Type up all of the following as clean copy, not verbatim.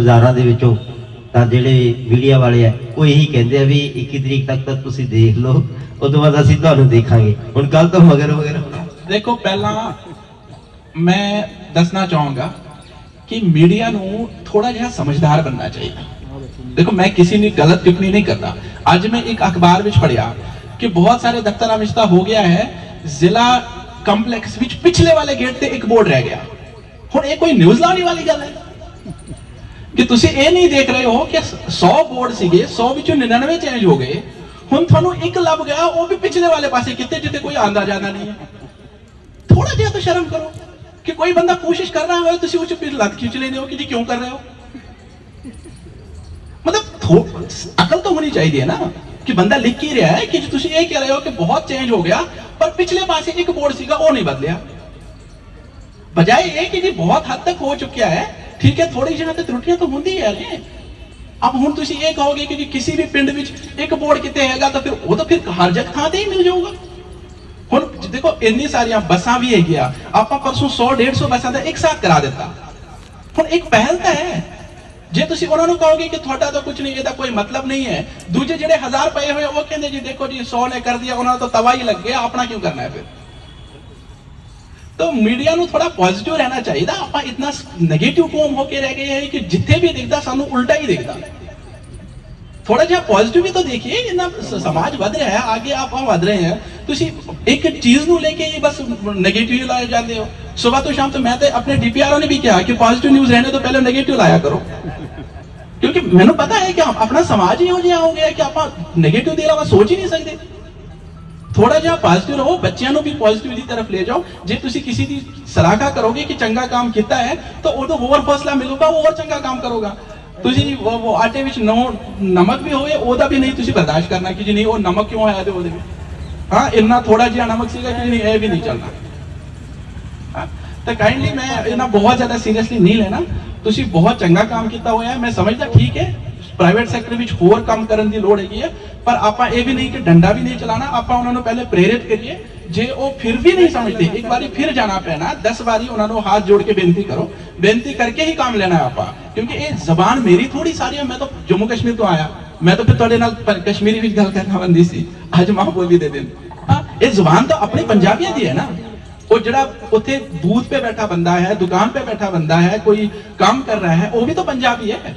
ਬਾਜ਼ਾਰਾਂ ਦੇ ਵਿੱਚੋਂ ਤਾਂ ਜਿਹੜੇ ਮੀਡੀਆ ਵਾਲੇ ਆ ਉਹ ਇਹੀ ਕਹਿੰਦੇ ਆ ਵੀ 21 ਤਰੀਕ ਤੱਕ ਤਾਂ ਤੁਸੀਂ ਦੇਖ ਲਓ, ਉਸ ਤੋਂ ਬਾਅਦ ਅਸੀਂ ਤੁਹਾਨੂੰ ਦੇਖਾਂਗੇ। ਹੁਣ ਕੱਲ ਤੋਂ ਮਗਰ देखो पहला मैं दसना चाहूंगा कि मीडिया नूं थोड़ा जिहा समझदार बनना चाहिए। देखो मैं किसी ने गलत टिप्पणी नहीं करता। आज मैं एक अखबार विच पढ़िया कि बहुत सारे दफ्तर विच तां हो गया है, जिला कंपलैक्स विच पिछले वाले गेट ते एक बोर्ड रह गया। हुण ये कोई न्यूज़ लाने वाली गल है कि तुसी ये नहीं देख रहे हो कि 100 बोर्ड सीगे, 100 विचों 99 चेंज हो गए। हुण थानू एक लभ गया, वो भी पिछले वाले पासे किते जिते कोई आंदा जांदा नहीं है। थोड़ा जिहा तो शर्म करो कि कोई बंदा कोशिश कर रहा है, तुसी उस पे लत खींच लेते हो कि जी क्यों कर रहे हो। मतलब अकल तो होनी चाहिए ना कि बंदा लिख ही रहा है कि तुसी ये कह रहे हो कि बहुत चेंज हो गया, पर पिछले पासे एक बोर्ड सीगा वो नहीं बदलिया। बजाय ये कि जी बहुत हद तक हो चुका है, ठीक है, थोड़ी जगह तो त्रुटियां तो होंदी है ने। अब हुण तुसी ये कहोगे कि जी किसी भी पिंड विच एक बोर्ड किते हैगा तो फिर वो तो फिर हर जगह थां ते ही मिल जाऊगा। हुण देखो इन्नी सारियां बसां भी है गया, आपां परसों 100-150 बसां दा एक साथ करा दिता। हुण एक पहल तो है, जे तुसी उन्हां नूं कहोगे कि तुहाडा तो कुछ नहीं, इहदा कोई मतलब नहीं है, दूजे जिहड़े 1000 पए होए वो कहंदे जी देखो जी 100 ने कर दिया, उन्हां तो तवा ही लग गया, अपना क्यों करना है फिर। तो मीडिया नूं थोड़ा पॉजिटिव रहना चाहिए। आपां इतना नेगेटिव कौम होके रह गए हैं कि जिथे भी दिखदा सानू उल्टा ही दिखदा। थोड़ा जिहा पॉजिटिव भी तो देखिए, इतना समाज बढ़ रहा है, आगे आप बढ़ रहे हैं, तुसी एक चीज नूं लेके ही बस नेगेटिव लाए जाते हो। सुबह तो शाम तो मैं तो अपने डीपीआरओ ने भी कहा कि पॉजिटिव न्यूज रहने तो पहले नेगेटिव लाया करो, क्योंकि मैंने पता है कि अपना समाज ही हो जिहा हो गया कि आप नेगेटिव दे अलावा सोच ही नहीं सकते। थोड़ा जिहा पॉजिटिव रहो, बच्चों को भी पॉजिटिव की तरफ ले जाओ। जे तुसी किसी की सलाह करोगे कि चंगा काम किया है तो वो होर हौसला मिलेगा, वो और चंगा काम करोगा। तुसी वो आटे विच नमक भी होए ओदा भी नहीं तुसी बर्दाश्त करना कि जी नहीं वो नमक क्यों आया ते ओदे विच, हाँ इन्ना थोड़ा जिहा नमक सीगा कि नहीं ये भी नहीं चलना। हाँ, तो काइंडली मैं इन्ना बहुत ज्यादा सीरियसली नहीं लेना। तुसी बहुत चंगा काम किया होया है, मैं समझदा ठीक है, प्राइवेट सैक्टर विच होर काम करन दी लोड़ हैगी है, पर आपां ये भी नहीं कि डंडा भी नहीं चलाना। आपां उन्हां नूं पहले प्रेरित करिए, जे वो फिर भी नहीं समझते एक बारी फिर जाना पैना, 10 बारी उन्हां नूं हाथ जोड़ के बेनती करो, बेनती करके ही काम लेना है आपां। क्योंकि ये जबान मेरी थोड़ी सारी है, मैं तो जम्मू कश्मीर तो आया, मैं तो फिर तुहाडे नाल कश्मीरी विच गल करना बंदी सी, अज मां बोली दे दिन। हाँ, ये जबान तो अपनी पंजाबियां दी है ना। वो जड़ा उत्थे बूथ पे बैठा बंदा है, दुकान पे बैठा बंदा है, कोई काम कर रहा है, वो भी तो पंजाबी है।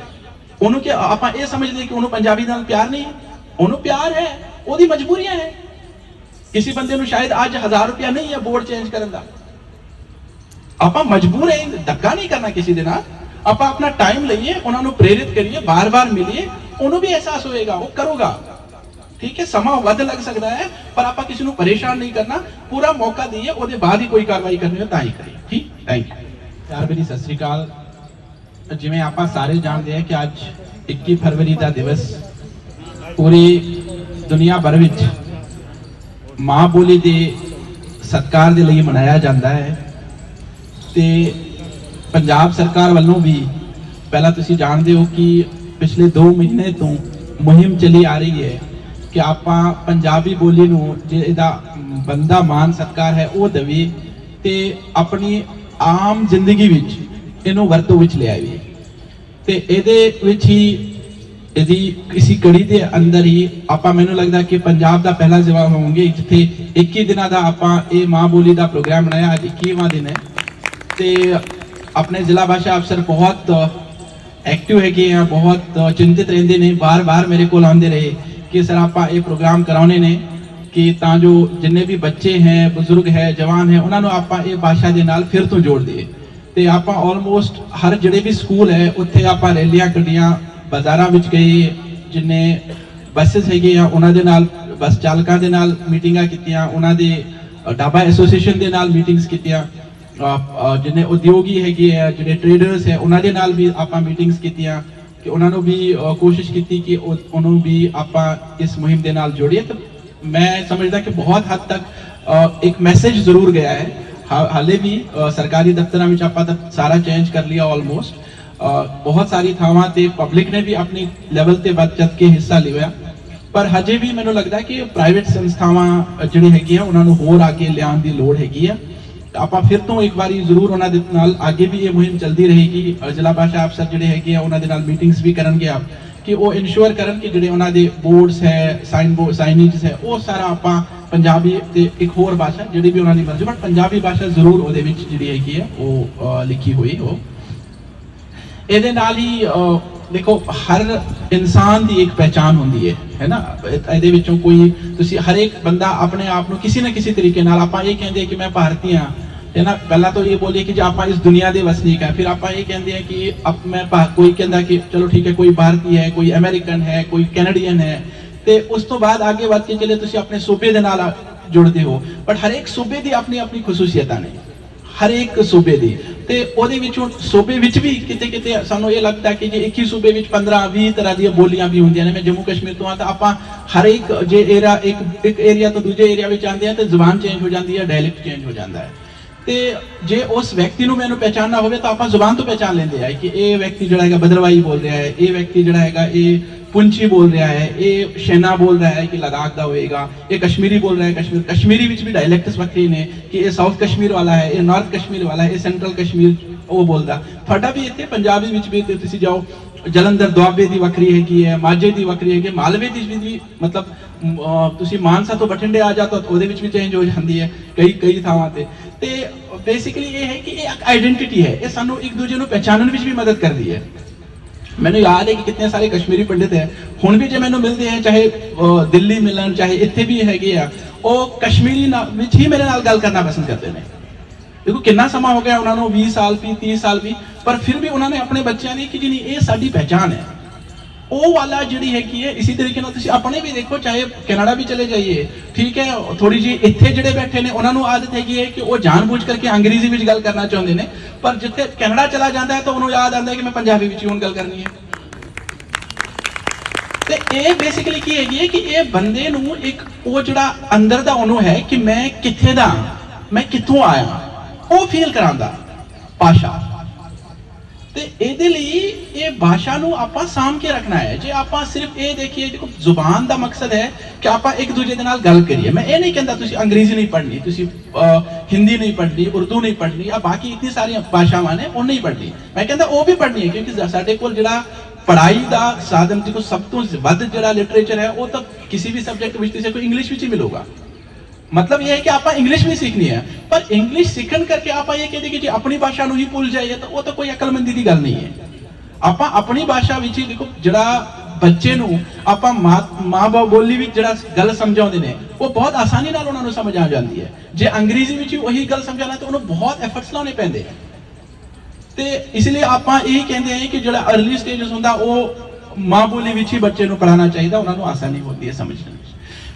उन्हों के आपां ये समझदे कि उन्हों पंजाबी नाल प्यार नहीं है, उन्हों प्यार है, ओदी मजबूरियां है। किसी बंदे नूं शायद आज 1000 रुपया नहीं है बोर्ड चेंज करन दा, आपां मजबूर है, धक्का नहीं करना किसी दे नाल। आपां अपना टाइम लईए, उन्हां नूं प्रेरित करिए, बार बार मिलिए, उन्हों भी एहसास होएगा, वो करोगा। ठीक है, समा वध लग सकता है, पर आपां किसी नूं परेशान नहीं करना, पूरा मौका दीए, ओदे बाद ही कोई कार्रवाई करनी हो तां ही करिए। ठीक, थैंक यू। प्यार भरी सत श्री अकाल। जिवें आपां सारे जानते हैं कि आज 21 फरवरी का दिवस पूरी दुनिया भर विच मां बोली के सत्कार के लिए मनाया जाता है। ते पंजाब सरकार वालों भी पहला तुसीं जानते हो कि पिछले 2 महीने तो मुहिम चली आ रही है कि आपां पंजाबी बोली नूं जिहदा बंदा मान सत्कार है वो देवी ते अपनी आम जिंदगी विच इनू वरतों विच ले आईए। ते इहदे विच ही यदि किसी कड़ी के अंदर ही आप मैनू लगता कि पंजाब का पहला जिला होंगे जिथे 21 दिनों का आप माँ बोली का प्रोग्राम बनाया। अज 21वां दिन है तो अपने जिला भाषा अफसर बहुत एक्टिव है, बहुत चिंतित रहते हैं, बार बार मेरे को आते रहे कि सर आप ये प्रोग्राम कराने ने कि तां जो जिन्ने भी बच्चे हैं, बुजुर्ग है, जवान है, उन्होंने आप ये भाषा के नाल फिर तो जोड़ दिए। तो आप ऑलमोस्ट हर जिहड़े भी स्कूल है उत्थे आप रैलियां कड्डियां, बाजारां विच गए, जिन्ने बसिस हैगे उन्हां दे नाल बस चालकां दे नाल मीटिंगां कीतियां, उन्हां दे ढाबा एसोसीएशन दे नाल मीटिंग्स कीतियां, जिन्ने उद्योगी हैगे जिहड़े ट्रेडर्स है उन्हां दे नाल भी आपां मीटिंग्स कीतियां कि उन्हां नूं भी कोशिश कीती कि उन्होंने भी आपां इस मुहिम दे नाल जोड़िए। तो मैं समझदा कि बहुत हद तक एक मैसेज जरूर गया है। हाले भी सरकारी दफ्तरां विच आपां सारा चेंज कर लिया ऑलमोस्ट, बहुत सारी थावां ते पब्लिक ने भी अपनी लैवल ते वध चढ़ के हिस्सा लिया, पर हजे भी मैनूं लगदा कि प्राइवेट संस्थावां जिहड़ी हैगी उन्हां नूं होर आगे लियाउण दी लोड़ हैगी है। ਆਪਾਂ ਫਿਰ ਤੋਂ ਇੱਕ ਵਾਰੀ ਜ਼ਰੂਰ ਉਹਨਾਂ ਦੇ ਨਾਲ ਅੱਗੇ ਵੀ ਇਹ ਮੁਹਿੰਮ ਚੱਲਦੀ ਰਹੇਗੀ। ਜ਼ਿਲ੍ਹਾ ਭਾਸ਼ਾ ਅਫਸਰ ਜਿਹੜੇ ਹੈਗੇ ਆ ਉਹਨਾਂ ਦੇ ਨਾਲ ਮੀਟਿੰਗਸ ਵੀ ਕਰਨਗੇ ਆਪ ਕਿ ਉਹ ਇਨਸ਼ੋਰ ਕਰਨ ਕਿ ਜਿਹੜੇ ਉਹਨਾਂ ਦੇ ਬੋਰਡਸ ਹੈ, ਸਾਈਨੇਜ ਹੈ, ਉਹ ਸਾਰਾ ਆਪਾਂ ਪੰਜਾਬੀ ਤੇ ਇੱਕ ਹੋਰ ਭਾਸ਼ਾ ਜਿਹੜੀ ਵੀ ਉਹਨਾਂ ਦੀ ਮਰਜ਼ੀ, ਬਟ ਪੰਜਾਬੀ ਭਾਸ਼ਾ ਜ਼ਰੂਰ ਉਹਦੇ ਵਿੱਚ ਜਿਹੜੀ ਹੈਗੀ ਹੈ ਉਹ ਲਿਖੀ ਹੋਈ ਹੋ। ਇਹਦੇ ਨਾਲ ਹੀ ਦੇਖੋ ਹਰ ਇਨਸਾਨ ਦੀ ਇੱਕ ਪਹਿਚਾਨ ਹੁੰਦੀ ਹੈ ਨਾ। ਇਹਦੇ ਵਿੱਚੋਂ ਕੋਈ ਤੁਸੀਂ ਹਰ ਇੱਕ ਬੰਦਾ ਆਪਣੇ ਆਪ ਨੂੰ ਕਿਸੇ ਨਾ ਕਿਸੇ ਤਰੀਕੇ ਨਾਲ, ਆਪਾਂ ਇਹ ਕਹਿੰਦੇ ਕਿ ਮੈਂ ਭਾਰਤੀ ਹਾਂ है ना, पहला तो ये बोलिए कि आप इस दुनिया के वसनीक है, फिर आप ये कहते हैं कि अब मैं कोई कहता कि चलो ठीक है कोई भारतीय है, कोई अमेरिकन है, कोई कैनेडियन है, तो उस तो बाद आगे बढ़ के चले तुसी अपने सूबे दे नाल जुड़ते हो, बट हर एक सूबे की अपनी अपनी खसूसियतां ने, हर एक सूबे की, ते ओदे विचों सूबे विच भी किते किते सानू ये लगता है कि जे एक ही सूबे विच 15-20 तरह दी बोलियां भी होंदियां ने। मैं जम्मू कश्मीर तो हां तां आपां हर एक जे एरिया एक एरिया तो दूजे एरिया विच आंदे हैं ते जुबान चेंज हो जाती है, डायलैक्ट चेंज हो जाता है। ਤੇ ਜੇ ਉਸ ਵਿਅਕਤੀ ਨੂੰ ਮੈਨੂੰ ਪਹਿਚਾਨਣਾ ਹੋਵੇ ਤਾਂ ਆਪਾਂ ਜ਼ੁਬਾਨ ਤੋਂ ਪਹਿਚਾਨ ਲੈਂਦੇ ਆ ਕਿ ਇਹ ਵਿਅਕਤੀ ਜਿਹੜਾ ਹੈਗਾ ਬਦਰਵਾਈ ਬੋਲ ਰਿਹਾ ਹੈ, ਇਹ ਵਿਅਕਤੀ ਜਿਹੜਾ ਹੈਗਾ ਇਹ ਪੁੰਚੀ ਬੋਲ ਰਿਹਾ ਹੈ, ਇਹ ਸ਼ੈਨਾ ਬੋਲ ਰਿਹਾ ਹੈ ਕਿ ਲਦਾਖ ਦਾ ਹੋਏਗਾ, ਇਹ ਕਸ਼ਮੀਰੀ ਬੋਲ ਰਿਹਾ ਹੈ ਕਸ਼ਮੀਰੀ ਵਿੱਚ ਵੀ ਡਾਇਲੈਕਟਸ ਵੱਖਰੇ ਨੇ ਕਿ ਇਹ ਸਾਊਥ ਕਸ਼ਮੀਰ ਵਾਲਾ ਹੈ, ਇਹ ਨਾਰਥ ਕਸ਼ਮੀਰ ਵਾਲਾ ਹੈ, ਇਹ ਸੈਂਟਰਲ ਕਸ਼ਮੀਰ ਉਹ ਬੋਲਦਾ। ਤੁਹਾਡਾ ਵੀ ਇੱਥੇ ਪੰਜਾਬੀ ਵਿੱਚ ਵੀ ਤੁਸੀਂ ਜਾਓ, ਜਲੰਧਰ ਦੁਆਬੇ ਦੀ ਵੱਖਰੀ ਹੈਗੀ ਹੈ, ਮਾਝੇ ਦੀ ਵੱਖਰੀ ਹੈਗੀ, ਮਾਲਵੇ ਦੀ ਵੀ ਮਤਲਬ ਤੁਸੀਂ ਮਾਨਸਾ ਤੋਂ ਬਠਿੰਡੇ ਆ ਜਾ ਤਾਂ ਉਹਦੇ ਵਿੱਚ ਵੀ ਚੇਂਜ ਹੋ ਜਾਂਦੀ ਹੈ ਕਈ ਥਾਵਾਂ ਤੇ ਬੇਸਿਕਲੀ ਇਹ ਹੈ ਕਿ ਇਹ ਇੱਕ ਆਇਡੈਂਟੀਟੀ ਹੈ, ਇਹ ਸਾਨੂੰ ਇੱਕ ਦੂਜੇ ਨੂੰ ਪਹਿਚਾਨਣ ਵਿੱਚ ਵੀ ਮਦਦ ਕਰਦੀ ਹੈ। ਮੈਨੂੰ ਯਾਦ ਹੈ ਕਿ ਕਿੰਨੇ ਸਾਰੇ ਕਸ਼ਮੀਰੀ ਪੰਡਿਤ ਹੈ ਹੁਣ ਵੀ ਜੇ ਮੈਨੂੰ ਮਿਲਦੇ ਹੈ, ਚਾਹੇ ਦਿੱਲੀ ਮਿਲਣ ਚਾਹੇ ਇੱਥੇ ਵੀ ਹੈਗੇ ਆ, ਉਹ ਕਸ਼ਮੀਰੀ ਵਿੱਚ ਹੀ ਮੇਰੇ ਨਾਲ ਗੱਲ ਕਰਨਾ ਪਸੰਦ ਕਰਦੇ ਨੇ। ਦੇਖੋ ਕਿੰਨਾ ਸਮਾਂ ਹੋ ਗਿਆ ਉਹਨਾਂ ਨੂੰ, 20 ਸਾਲ ਵੀ 30 ਸਾਲ ਵੀ, ਪਰ ਫਿਰ ਵੀ ਉਹਨਾਂ ਨੇ ਆਪਣੇ ਬੱਚਿਆਂ ਨੇ ਕਿ ਜੀ ਨਹੀਂ ਇਹ ਸਾਡੀ ਪਹਿਚਾਨ ਹੈ ਉਹ ਵਾਲਾ ਜਿਹੜੀ ਹੈਗੀ ਹੈ। ਇਸੇ ਤਰੀਕੇ ਨਾਲ ਤੁਸੀਂ ਆਪਣੇ ਵੀ ਦੇਖੋ, ਚਾਹੇ ਕੈਨੇਡਾ ਵੀ ਚਲੇ ਜਾਈਏ, ਠੀਕ ਹੈ, ਥੋੜੀ ਜੀ ਇੱਥੇ ਜਿਹੜੇ ਬੈਠੇ ਨੇ ਉਹਨਾਂ ਨੂੰ ਆਦਤ ਹੈਗੀ ਹੈ ਕਿ ਉਹ ਜਾਣਬੁੱਝ ਕਰਕੇ ਅੰਗਰੇਜ਼ੀ ਵਿੱਚ ਗੱਲ ਕਰਨਾ ਚਾਹੁੰਦੇ ਨੇ, ਪਰ ਜਿੱਥੇ ਕੈਨੇਡਾ ਚਲਾ ਜਾਂਦਾ ਹੈ ਤਾਂ ਉਹਨੂੰ ਯਾਦ ਆਉਂਦਾ ਹੈ ਕਿ ਮੈਂ ਪੰਜਾਬੀ ਵਿੱਚ ਹੀ ਹੁਣ ਗੱਲ ਕਰਨੀ ਹੈ। ਤੇ ਇਹ ਬੇਸਿਕਲੀ ਕੀ ਹੈਗੀ ਹੈ ਕਿ ਇਹ ਬੰਦੇ ਨੂੰ ਇੱਕ ਉਹ ਜਿਹੜਾ ਅੰਦਰ ਦਾ ਉਹਨੂੰ ਹੈ ਕਿ ਮੈਂ ਕਿੱਥੇ ਦਾ, ਮੈਂ ਕਿੱਥੋਂ ਆਇਆ, ਉਹ ਫੀਲ ਕਰਾਉਂਦਾ ਭਾਸ਼ਾ। ਤੇ ਇਹਦੇ ਲਈ ਇਹ ਭਾਸ਼ਾ ਨੂੰ ਆਪਾਂ ਸਾਂਭ ਕੇ ਰੱਖਣਾ ਹੈ। ਜੇ ਆਪਾਂ ਸਿਰਫ ਇਹ ਦੇਖੀਏ, ਦੇਖੋ ਜ਼ੁਬਾਨ ਦਾ ਮਕਸਦ ਹੈ ਕਿ ਆਪਾਂ ਇੱਕ ਦੂਜੇ ਦੇ ਨਾਲ ਗੱਲ ਕਰੀਏ। ਮੈਂ ਇਹ ਨਹੀਂ ਕਹਿੰਦਾ ਤੁਸੀਂ ਅੰਗਰੇਜ਼ੀ ਨਹੀਂ ਪੜ੍ਹਨੀ, ਤੁਸੀਂ ਹਿੰਦੀ ਨਹੀਂ ਪੜ੍ਹਨੀ, ਉਰਦੂ ਨਹੀਂ ਪੜ੍ਹਨੀ, ਆ ਬਾਕੀ ਇਤਨੀ ਸਾਰੀਆਂ ਭਾਸ਼ਾਵਾਂ ਨੇ ਉਹ ਨਹੀਂ ਪੜ੍ਹਨੀ। ਮੈਂ ਕਹਿੰਦਾ ਉਹ ਵੀ ਪੜ੍ਹਨੀ ਹੈ, ਕਿਉਂਕਿ ਸਾਡੇ ਕੋਲ ਜਿਹੜਾ ਪੜ੍ਹਾਈ ਦਾ ਸਾਧਨ ਦੇਖੋ ਸਭ ਤੋਂ ਵੱਧ ਜਿਹੜਾ ਲਿਟਰੇਚਰ ਹੈ ਉਹ ਤਾਂ ਕਿਸੇ ਵੀ ਸਬਜੈਕਟ ਵਿੱਚ ਕਿਸੇ को इंग्लिश ਵਿੱਚ ਹੀ ਮਿਲੂਗਾ। मतलब यह है कि आप इंग्लिश भी सीखनी है, पर इंग्लिश सीखन करके आप ये कहते कि अपनी भाषा ਨੂੰ ਹੀ ਭੁੱਲ ਜਾਈਏ ਤਾਂ ਉਹ ਤਾਂ ਕੋਈ ਅਕਲਮੰਦੀ ਦੀ ਗੱਲ ਨਹੀਂ ਹੈ। ਆਪਾਂ ਆਪਣੀ ਭਾਸ਼ਾ ਵਿੱਚ ਹੀ ਦੇਖੋ, ਜਿਹੜਾ ਬੱਚੇ ਨੂੰ ਆਪਾਂ ਮਾਂ ਬੋਲੀ ਵਿੱਚ ਜਿਹੜਾ ਗੱਲ ਸਮਝਾਉਂਦੇ ਨੇ ਉਹ ਬਹੁਤ ਆਸਾਨੀ ਨਾਲ ਉਹਨਾਂ ਨੂੰ ਸਮਝ ਆ ਜਾਂਦੀ ਹੈ। ਜੇ ਅੰਗਰੇਜ਼ੀ ਵਿੱਚ ਉਹੀ ਗੱਲ ਸਮਝਾਣਾ ਤਾਂ ਉਹਨੂੰ ਬਹੁਤ ਐਫਰਟਸ ਲਾਉਣੇ ਪੈਂਦੇ ਆ। ਤੇ ਇਸ ਲਈ ਆਪਾਂ ਇਹ ਕਹਿੰਦੇ ਆ ਕਿ ਜਿਹੜਾ अर्ਲੀ ਸਟੇਜਸ ਹੁੰਦਾ ਉਹ ਮਾਂ ਬੋਲੀ ਵਿੱਚ ਹੀ ਬੱਚੇ ਨੂੰ ਪੜ੍ਹਾਉਣਾ ਚਾਹੀਦਾ, ਉਹਨਾਂ ਨੂੰ ਆਸਾਨੀ ਹੁੰਦੀ ਹੈ ਸਮਝਣ ਵਿੱਚ।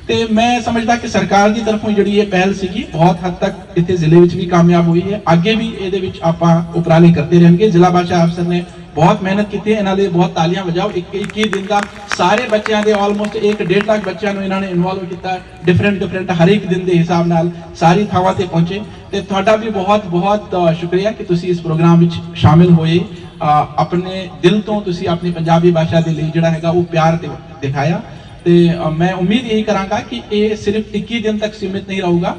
ਤੇ ਮੈਂ ਸਮਝਦਾ ਕਿ ਸਰਕਾਰ ਦੀ ਤਰਫੋਂ ਜਿਹੜੀ ਇਹ ਪਹਿਲ ਸੀਗੀ ਬਹੁਤ ਹੱਦ ਤੱਕ ਇੱਥੇ ਜ਼ਿਲ੍ਹੇ ਵਿੱਚ ਵੀ ਕਾਮਯਾਬ ਹੋਈ ਹੈ। ਅੱਗੇ ਵੀ ਇਹਦੇ ਵਿੱਚ ਆਪਾਂ ਉਪਰਾਲੇ ਕਰਦੇ ਰਹਿਣਗੇ। ਜ਼ਿਲ੍ਹਾ ਭਾਸ਼ਾ ਅਫਸਰ ਨੇ ਬਹੁਤ ਮਿਹਨਤ ਕੀਤੀ ਹੈ, ਇਹਨਾਂ ਦੇ ਬਹੁਤ ਤਾਲੀਆਂ ਵਜਾਓ। 21 ਦਿਨ ਦਾ ਸਾਰੇ ਬੱਚਿਆਂ ਦੇ ਆਲਮੋਸਟ 1.5 ਲੱਖ ਬੱਚਿਆਂ ਨੂੰ ਇਹਨਾਂ ਨੇ ਇਨਵੋਲਵ ਕੀਤਾ, ਡਿਫਰੈਂਟ ਹਰ ਇੱਕ ਦਿਨ ਦੇ ਹਿਸਾਬ ਨਾਲ ਸਾਰੀ ਥਾਵਾਂ ਤੇ ਪਹੁੰਚੇ। ਤੇ ਤੁਹਾਡਾ ਵੀ ਬਹੁਤ ਸ਼ੁਕਰੀਆ ਕਿ ਤੁਸੀਂ ਇਸ ਪ੍ਰੋਗਰਾਮ ਵਿੱਚ ਸ਼ਾਮਿਲ ਹੋਏ। ਆਪਣੇ ਦਿਲ ਤੋਂ ਤੁਸੀਂ ਆਪਣੀ ਪੰਜਾਬੀ ਭਾਸ਼ਾ ਦੇ ਲਈ ਜਿਹੜਾ ਹੈਗਾ ਉਹ ਪਿਆਰ ਦਿਖਾਇਆ। ਤੇ ਮੈਂ ਉਮੀਦ ਇਹੀ ਕਰਾਂਗਾ ਕਿ ਇਹ ਸਿਰਫ 21 ਦਿਨ ਤੱਕ ਸੀਮਿਤ ਨਹੀਂ ਰਹੂਗਾ।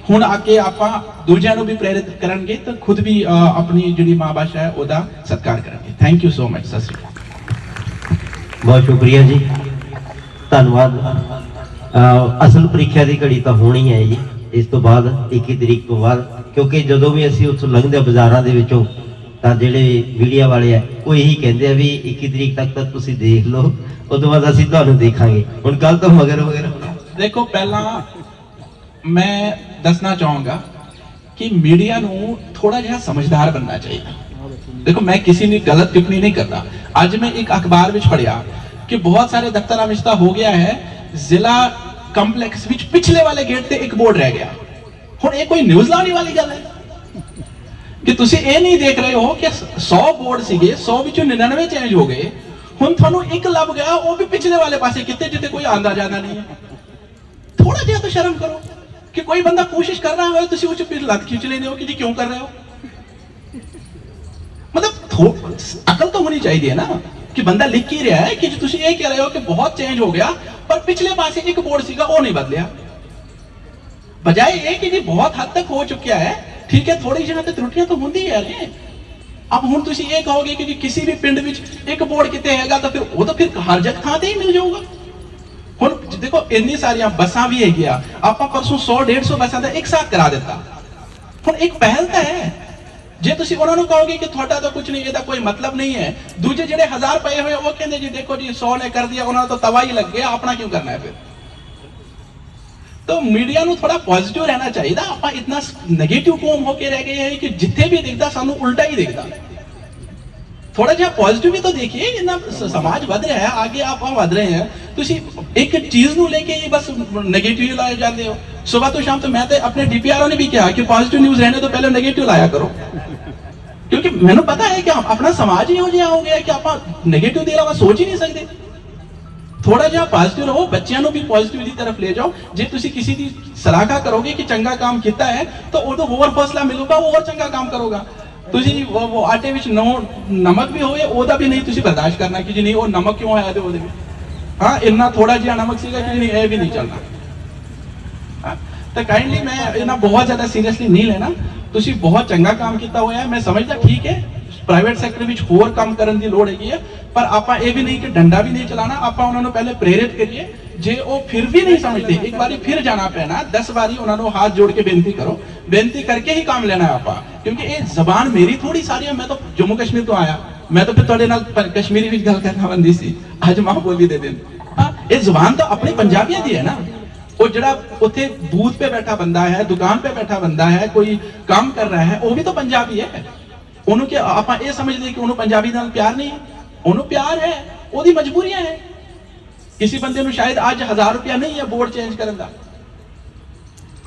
ਹੁਣ ਆ ਕੇ ਆਪਾਂ ਦੂਜਿਆਂ ਨੂੰ ਵੀ ਪ੍ਰੇਰਿਤ ਕਰਨਗੇ ਤਾਂ ਖੁਦ ਵੀ ਆਪਣੀ ਜਿਹੜੀ ਮਾਂ ਭਾਸ਼ਾ ਹੈ ਉਹਦਾ ਸਤਿਕਾਰ ਕਰਾਂਗੇ। Thank you so much. ਸਤਿ ਸ਼੍ਰੀ ਅਕਾਲ। ਬਹੁਤ ਸ਼ੁਕਰੀਆ ਜੀ, ਧੰਨਵਾਦ। ਅਸਲ ਪ੍ਰੀਖਿਆ ਦੀ ਘੜੀ ਤਾਂ ਹੋਣੀ ਹੈ ਜੀ ਇਸ ਤੋਂ ਬਾਅਦ, 21 ਤਰੀਕ ਤੋਂ ਬਾਅਦ, ਕਿਉਂਕਿ ਜਦੋਂ ਵੀ ਅਸੀਂ ਉੱਥੋਂ ਲੰਘਦੇ ਬਾਜ਼ਾਰਾਂ ਦੇ ਵਿੱਚੋਂ ਤਾਂ ਜਿਹੜੇ ਮੀਡੀਆ ਵਾਲੇ ਆ ਉਹ ਇਹੀ ਕਹਿੰਦੇ ਆ ਵੀ 21 ਤਰੀਕ ਤੱਕ ਤਾਂ ਤੁਸੀਂ ਦੇਖ ਲਓ, ਉਦੋਂ ਬਾਅਦ ਅਸੀਂ ਤੁਹਾਨੂੰ ਦੇਖਾਂਗੇ। ਹੁਣ ਕੱਲ ਤੋਂ ਮਗਰ ਦੇਖੋ, ਪਹਿਲਾਂ ਮੈਂ ਦੱਸਣਾ ਚਾਹਾਂਗਾ ਕਿ ਮੀਡੀਆ ਨੂੰ ਥੋੜਾ ਜਿਹਾ ਸਮਝਦਾਰ ਬਣਨਾ ਚਾਹੀਦਾ। ਦੇਖੋ ਮੈਂ ਕਿਸੇ ਨੇ ਗਲਤ ਟਿੱਪਣੀ ਨਹੀਂ ਕਰਦਾ। ਅੱਜ ਮੈਂ ਇੱਕ ਅਖਬਾਰ ਵਿੱਚ ਪੜ੍ਹਿਆ ਕਿ ਬਹੁਤ ਸਾਰੇ ਦਫ਼ਤਰਾਂ ਵਿੱਚ ਤਾਂ ਹੋ ਗਿਆ ਹੈ, ਜ਼ਿਲ੍ਹਾ ਕੰਪਲੈਕਸ ਵਿੱਚ ਪਿਛਲੇ ਵਾਲੇ ਗੇਟ ਤੇ ਇੱਕ ਬੋਰਡ ਰਹਿ ਗਿਆ। ਹੁਣ ਇਹ ਕੋਈ ਨਿਊਜ਼ ਲਾਉਣ ਵਾਲੀ ਗੱਲ ਹੈ ਕਿ ਤੁਸੀਂ ਇਹ ਨਹੀਂ ਦੇਖ ਰਹੇ ਹੋ ਕਿ 100 ਬੋਰਡ ਸੀਗੇ, 100 ਵਿੱਚੋਂ 99 ਚੇਂਜ ਹੋ ਗਏ। ਹੁਣ ਤੁਹਾਨੂੰ ਇੱਕ ਲੱਭ ਗਿਆ, ਉਹ ਵੀ ਪਿਛਲੇ ਵਾਲੇ ਪਾਸੇ ਕਿਤੇ ਜਿੱਥੇ ਕੋਈ ਆਂਦਾ ਜਾਂਦਾ ਨਹੀਂ ਹੈ। ਥੋੜਾ ਜਿਹਾ ਤਾਂ ਸ਼ਰਮ ਕਰੋ ਕਿ ਕੋਈ ਬੰਦਾ ਕੋਸ਼ਿਸ਼ ਕਰ ਰਿਹਾ ਹੋਵੇ, ਤੁਸੀਂ ਉਹ ਚ ਫਿਰ ਲੱਤ ਖਿੱਚ ਲੈਂਦੇ ਹੋ ਕਿ ਜੀ ਕਿਉਂ ਕਰ ਰਹੇ ਹੋ। ਮਤਲਬ ਅਕਲ ਤਾਂ ਹੋਣੀ ਚਾਹੀਦੀ ਹੈ ਨਾ ਕਿ ਬੰਦਾ ਲਿਖ ਹੀ ਰਿਹਾ ਹੈ ਕਿ ਤੁਸੀਂ ਇਹ ਕਹਿ ਰਹੇ ਹੋ ਕਿ ਬਹੁਤ ਚੇਂਜ ਹੋ ਗਿਆ, ਪਰ ਪਿਛਲੇ ਪਾਸੇ ਇੱਕ ਬੋਰਡ ਸੀਗਾ ਉਹ ਨਹੀਂ ਬਦਲਿਆ। ਬਜਾਏ ਇਹ ਕਿ ਜੀ ਬਹੁਤ ਹੱਦ ਤੱਕ ਹੋ ਚੁੱਕਿਆ ਹੈ, ठीक है थोड़ी जगह ते त्रुटियां तो होंदी है ने अब हुण तुसीं ये कहोगे कि जी किसी भी पिंड विच एक बोर्ड किते हैगा तो फिर वो तो फिर हर जगह थां ते ही मिल जाऊगा हुण देखो इन्नी सारियां बसां भी हैगियां आपां परसों 100-150 बसां दा एक साथ करा दिता हुण एक पहल तो है जे तुसीं उन्हां नूं कहोगे कि तुहाडा तो कुछ नहीं इहदा कोई मतलब नहीं है दूजे जिहड़े 1000 पए होए वो कहंदे जी देखो जी 100 ने कर दिया उन्हां दा तो तवा ही लग गया अपना क्यों करना है फिर तो मीडिया ਨੂੰ थोड़ा पॉजिटिव रहना चाहिए ਆਪਾਂ इतना नेगेटिव कौम होके रह गए हैं कि जिथे भी दिखता सानू उल्टा ही दिखता थोड़ा जिहा पॉजिटिव भी तो देखिए इतना समाज बढ़ रहा है आगे आप बढ़ रहे हैं तुसी एक चीज ਨੂੰ लेके ही बस नेगेटिव लाए जाते हो सुबह तो शाम तो मैं तो अपने डीपीआरओ ने भी कहा कि पॉजिटिव न्यूज रहने तो पहले नेगेटिव लाया करो क्योंकि मैंने पता है कि अपना समाज ही हो जिहा हो गया कि आप नेगेटिव ਦੇ ਇਲਾਵਾ सोच ही नहीं सकते थोड़ा जिहा पॉजिटिव रहो बच्चों भी पॉजिटिव की तरफ ले जाओ जे तुसी किसी की सलाह करोगे कि चंगा काम किया है तो वो होर हौसला मिलेगा वो और चंगा काम करोगा तुसी वो आटे विच नमक भी होए ओदा भी नहीं तुसी बर्दाश्त करना कि जी नहीं वो नमक क्यों आया ते ओदे विच हां इन्ना थोड़ा जिहा नमक सीगा कि नहीं ये भी नहीं चलना तो काइंडली मैं इन्ना बहुत ज्यादा सीरियसली नहीं लेना तुसी बहुत चंगा काम किया होया मैं समझदा ठीक है प्राइवेट सैक्टर ਵਿੱਚ ਹੋਰ ਕੰਮ ਕਰਨ ਦੀ ਲੋੜ ਹੈਗੀ ਹੈ ਪਰ ਆਪਾਂ ਇਹ ਵੀ ਨਹੀਂ ਕਿ ਡੰਡਾ ਵੀ ਨਹੀਂ ਚਲਾਣਾ ਆਪਾਂ ਉਹਨਾਂ ਨੂੰ ਪਹਿਲੇ ਪ੍ਰੇਰਿਤ ਕਰੀਏ ਜੇ ਉਹ ਫਿਰ ਵੀ नहीं समझते एक बारी फिर जाना पैना 10 बारी ਉਹਨਾਂ ਨੂੰ हाथ जोड़ के बेनती करो बेनती करके ही काम लेना है आपा क्योंकि ये जबान मेरी थोड़ी सारी है मैं तो जम्मू कश्मीर तो आया मैं तो फिर ਤੁਹਾਡੇ ਨਾਲ कश्मीरी ਵਿੱਚ ਗੱਲ ਕਰਨਾ ਬੰਦੀ ਸੀ ਅੱਜ ਮਾਂ ਬੋਲੀ ਦੇ ਦਿਨ ਹਾਂ ਇਹ ਜ਼ੁਬਾਨ ਤਾਂ ਆਪਣੀ ਪੰਜਾਬੀਆਂ ਦੀ ਹੈ ਨਾ वो जड़ा उथे बूथ पे बैठा बंदा है दुकान पे बैठा बंदा है कोई काम कर रहा है वो भी तो पंजाबी है ਉਹਨੂੰ ਕਿ ਆਪਾਂ ਇਹ ਸਮਝਦੇ ਕਿ ਉਹਨੂੰ ਪੰਜਾਬੀ ਨਾਲ ਪਿਆਰ ਨਹੀਂ ਉਹਨੂੰ ਪਿਆਰ ਹੈ ਉਹਦੀ ਮਜਬੂਰੀਆਂ ਹੈ ਕਿਸੇ ਬੰਦੇ ਨੂੰ ਸ਼ਾਇਦ ਅੱਜ 1000 ਰੁਪਿਆ ਨਹੀਂ ਹੈ ਬੋਰਡ ਚੇਂਜ ਕਰਨ ਦਾ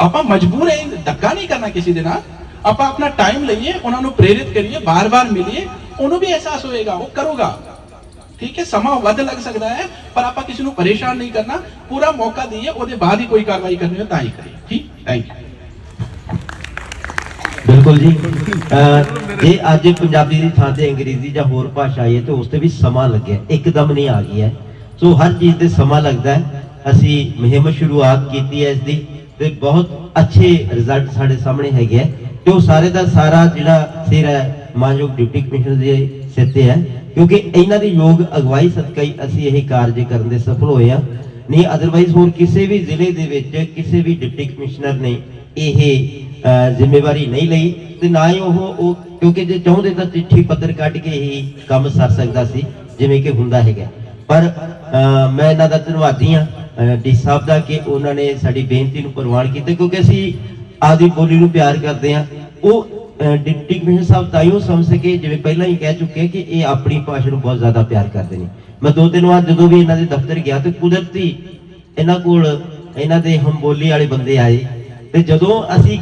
ਆਪਾਂ ਮਜਬੂਰ ਹੈ ਧੱਕਾ ਨਹੀਂ ਕਰਨਾ ਕਿਸੇ ਦੇ ਨਾਲ ਆਪਾਂ ਆਪਣਾ ਟਾਈਮ ਲਈਏ ਉਹਨਾਂ ਨੂੰ ਪ੍ਰੇਰਿਤ ਕਰੀਏ ਬਾਰ-ਬਾਰ ਮਿਲੀਏ ਉਹਨੂੰ ਵੀ ਅਹਿਸਾਸ ਹੋਏਗਾ ਉਹ ਕਰੂਗਾ ठीक है समा वध लग सकता है पर आप किसी को परेशान नहीं करना पूरा मौका दिए ਉਹਦੇ ਬਾਅਦ ही कोई कार्रवाई करनी हो ताई करिए ठीक थैंक यू बिल्कुल जी जे ਅੱਜ ਪੰਜਾਬੀ ਦੀ ਥਾਂ ਤੇ ਅੰਗਰੇਜ਼ੀ ਜਾਂ ਹੋਰ ਭਾਸ਼ਾ ਆਈ ਹੈ ਤੇ ਉਸ ਤੇ ਵੀ ਸਮਾਂ ਲੱਗਿਆ ਇੱਕਦਮ ਨਹੀਂ ਆ ਗਈ ਹੈ ਸੋ ਹਰ ਚੀਜ਼ ਤੇ ਸਮਾਂ ਲੱਗਦਾ ਹੈ ਅਸੀਂ ਮੁਹਿੰਮ ਸ਼ੁਰੂਆਤ ਕੀਤੀ ਹੈ ਇਸ ਦੀ ਤੇ ਬਹੁਤ ਅੱਛੇ ਰਿਜ਼ਲਟ ਸਾਡੇ ਸਾਹਮਣੇ ਹੈਗੇ ਆ ਤੇ ਉਹ ਸਾਰੇ ਦਾ ਸਾਰਾ ਜਿਹੜਾ ਸਿਰ ਹੈ ਮਾਨਯੋਗ ਡਿਪਟੀ ਕਮਿਸ਼ਨਰ ਦੇ ਸਿਰ ਤੇ ਹੈ ਕਿਉਂਕਿ ਇਹਨਾਂ ਦੀ ਯੋਗ ਅਗਵਾਈ ਸਦਕਾ ਹੀ ਅਸੀਂ ਇਹ ਕਾਰਜ ਕਰਨ ਦੇ ਸਫਲ ਹੋਏ ਆ ਨਹੀਂ ਅਦਰਵਾਈਜ਼ ਹੋਰ ਕਿਸੇ ਵੀ ਜ਼ਿਲ੍ਹੇ ਦੇ ਵਿੱਚ ਕਿਸੇ ਵੀ ਡਿਪਟੀ ਕਮਿਸ਼ਨਰ ਨੇ ਇਹ ਜ਼ਿੰਮੇਵਾਰੀ ਨਹੀਂ ਲਈ ਤੇ ਨਾ ਹੀ ਉਹ ਕਿਉਂਕਿ ਜੇ ਚਾਹੁੰਦੇ ਤਾਂ ਚਿੱਠੀ ਪੱਤਰ ਕੱਢ ਕੇ ਹੀ ਕੰਮ ਸਰ ਸਕਦਾ ਸੀ ਜਿਵੇਂ ਕਿ ਹੁੰਦਾ ਹੈਗਾ ਪਰ ਮੈਂ ਇਹਨਾਂ ਦਾ ਧੰਨਵਾਦੀ ਹਾਂ ਡੀ ਸਾਹਿਬ ਦਾ ਕਿ ਉਹਨਾਂ ਨੇ ਸਾਡੀ ਬੇਨਤੀ ਨੂੰ ਪ੍ਰਵਾਨ ਕੀਤਾ ਕਿਉਂਕਿ ਅਸੀਂ ਆਪਦੀ ਬੋਲੀ ਨੂੰ ਪਿਆਰ ਕਰਦੇ ਹਾਂ ਉਹ डिप्टी कमिश्नर साहब ताइयों समझ सके जिवें पहला ही कह चुके कि ये अपनी भाषा ਨੂੰ बहुत ज्यादा प्यार करते हैं मैं 2-3 ਵਾਰ ਜਦੋਂ ਵੀ ਇਹਨਾਂ ਦੇ ਦਫ਼ਤਰ ਗਿਆ ਤੇ ਕੁਦਰਤੀ ਇਹਨਾਂ ਕੋਲ ਇਹਨਾਂ ਦੇ ਹਮਬੋਲੀ ਵਾਲੇ ਬੰਦੇ ਆਏ ਤੇ ਜਦੋਂ ਅਸੀਂ